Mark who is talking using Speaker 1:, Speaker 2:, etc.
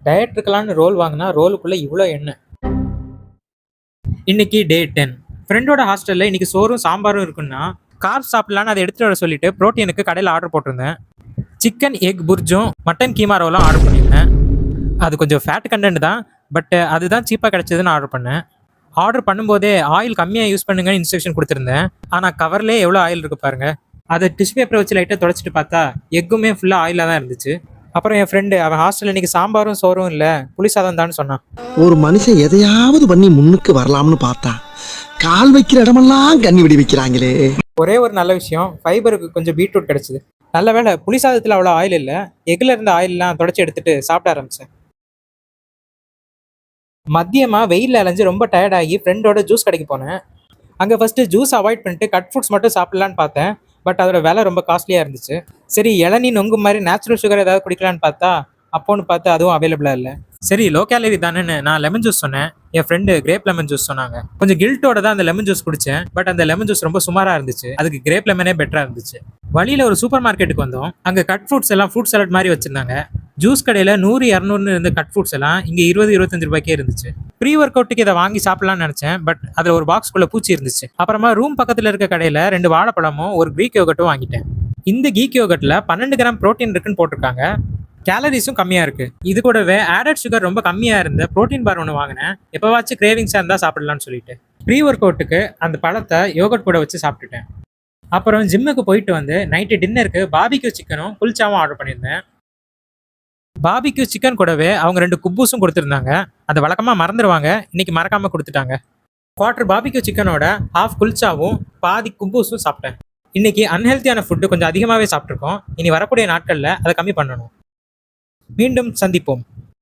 Speaker 1: Diet இருக்கலான்னு role வாங்கினா ரோலுக்குள்ள இவ்வளோ எண்ணெய். இன்னைக்கு டே 10. ஃப்ரெண்டோட ஹாஸ்டல்ல இன்னைக்கு சோறும் சாம்பாரும் இருக்குன்னா கார்ப்ஸ் சாப்பிடலான்னு அதை எடுத்துட்டு வர சொல்லிட்டு புரோட்டீனுக்கு கடையில் ஆர்டர் போட்டிருந்தேன். சிக்கன் எக் புர்ஜும் மட்டன் கீமா ரோலும் ஆர்டர் பண்ணியிருந்தேன். அது கொஞ்சம் ஃபேட் கண்டென்ட் தான், பட் அதுதான் சீப்பாக கிடைச்சதுன்னு ஆர்டர் பண்ணேன். ஆர்டர் பண்ணும்போதே ஆயில் கம்மியாக யூஸ் பண்ணுங்கன்னு இன்ஸ்ட்ரக்ஷன் கொடுத்துருந்தேன். ஆனால் கவர்லேயே எவ்வளோ ஆயில் இருக்கு பாருங்க. அதை டிஷ்யூ பேப்பரை வச்சு லைட்டாக தொடச்சிட்டு பார்த்தா எக்குமே ஃபுல்லாக ஆயிலாக தான் இருந்துச்சு. அப்புறம் என் ஃப்ரெண்டு அவன் ஹாஸ்டலில் இன்னைக்கு சாம்பாரும் சோறும் இல்லை புளி சாதம் தான் சொன்னான்.
Speaker 2: ஒரு மனுஷன் எதையாவது பண்ணி முன்னுக்கு வரலாம்னு பார்த்தா கால் வைக்கிற இடமெல்லாம் கண்ணி விடி வைக்கிறாங்களே.
Speaker 1: ஒரே ஒரு நல்ல விஷயம், ஃபைபருக்கு கொஞ்சம் பீட்ரூட் கிடைச்சிது. நல்ல வேளை புளி சாதத்தில் அவ்வளோ ஆயில் இல்லை. எக்கில் இருந்த ஆயிலெலாம் தொடச்சி எடுத்துட்டு சாப்பிட ஆரம்பித்தேன். மதியமாக வெயிலில் அலைஞ்சு ரொம்ப டயர்டாகி ஃப்ரெண்டோட ஜூஸ் கடைக்கு போனேன். அங்கே ஃபஸ்ட்டு ஜூஸ் அவாய்ட் பண்ணிட்டு கட் ஃப்ரூட்ஸ் மட்டும் சாப்பிட்லான்னு பார்த்தேன். பட் அதோட விலை ரொம்ப காஸ்ட்லியாக இருந்துச்சு. சரி இளநீ நொங்கு மாதிரி நேச்சுரல் சுகர் ஏதாவது குடிக்கலான்னு பார்த்தா அப்போன்னு பார்த்து அதுவும் அவைலபிளாக இல்லை. சரி லோ கேலரி தானேன்னு நான் லெமன் ஜூஸ் சொன்னேன். என் ஃப்ரெண்டு கிரேப் லெமன் ஜூஸ் சொன்னாங்க. கொஞ்சம் கில்ட்டோட தான் அந்த லெமன் ஜூஸ் குடித்தேன். பட் அந்த லெமன் ஜூஸ் ரொம்ப சுமாராக இருந்துச்சு. அதுக்கு கிரேப் லெமனே பெட்டராக இருந்துச்சு. வழியில் ஒரு சூப்பர் மார்க்கெட்டுக்கு வந்தோம். அங்கே கட் ஃப்ரூட்ஸ் எல்லாம் ஃப்ரூட் சாலட் மாதிரி வச்சிருந்தாங்க. ஜூஸ் கடையில் 100-200 இருந்த கட் ஃப்ரூட்ஸ் எல்லாம் இங்கே 20-25 ரூபாய்க்கே இருந்துச்சு. ப்ரீ ஒர்க் அவுட்டுக்கு இதை வாங்கி சாப்பிடலாம்னு நினச்சேன். பட் அதில் ஒரு பாக்ஸ்குள்ளே பூச்சி இருந்துச்சு. அப்புறமா ரூம் பக்கத்தில் இருக்க கடையில் 2 வாழைப்பழமும் ஒரு க்ரீக் யோகட்டும் வாங்கிட்டேன். இந்த கீக் யோகட்டில் 12 கிராம் ப்ரோட்டீன் இருக்குன்னு போட்டிருக்காங்க. கேலரிஸும் கம்மியாக இருக்குது. இது கூடவே ஆடட் சுகர் ரொம்ப கம்மியாக இருந்த ப்ரோட்டீன் பார் ஒன்று வாங்கினேன். எப்போவாச்சும் கிரேவிங்ஸாக இருந்தால் சாப்பிடலான்னு சொல்லிட்டு ப்ரீ ஒர்க் அவுட்டுக்கு அந்த பழத்தை யோகட் கூட வச்சு சாப்பிட்டுட்டேன். அப்புறம் ஜிம்முக்கு போயிட்டு வந்து நைட்டு டின்னருக்கு பாபிக்யூ சிக்கனும் குல்ச்சாவும் ஆர்டர் பண்ணியிருந்தேன். பாபிக்யூ சிக்கன் கூடவே அவங்க 2 குப்பூஸும் கொடுத்துருந்தாங்க. அதை வழக்கமாக மறந்துடுவாங்க, இன்னைக்கு மறக்காமல் கொடுத்துட்டாங்க. குவார்டர் பாபிக்யூ சிக்கனோட ஹாஃப் குல்ச்சாவும் பாதி குப்பூஸும் சாப்பிட்டேன். இன்னைக்கு அன்ஹெல்த்தியான ஃபுட்டு கொஞ்சம் அதிகமாகவே சாப்பிட்ருக்கோம். இனி வரக்கூடிய நாட்களில் அதை கம்மி பண்ணணும். மீண்டும் சந்திப்போம்.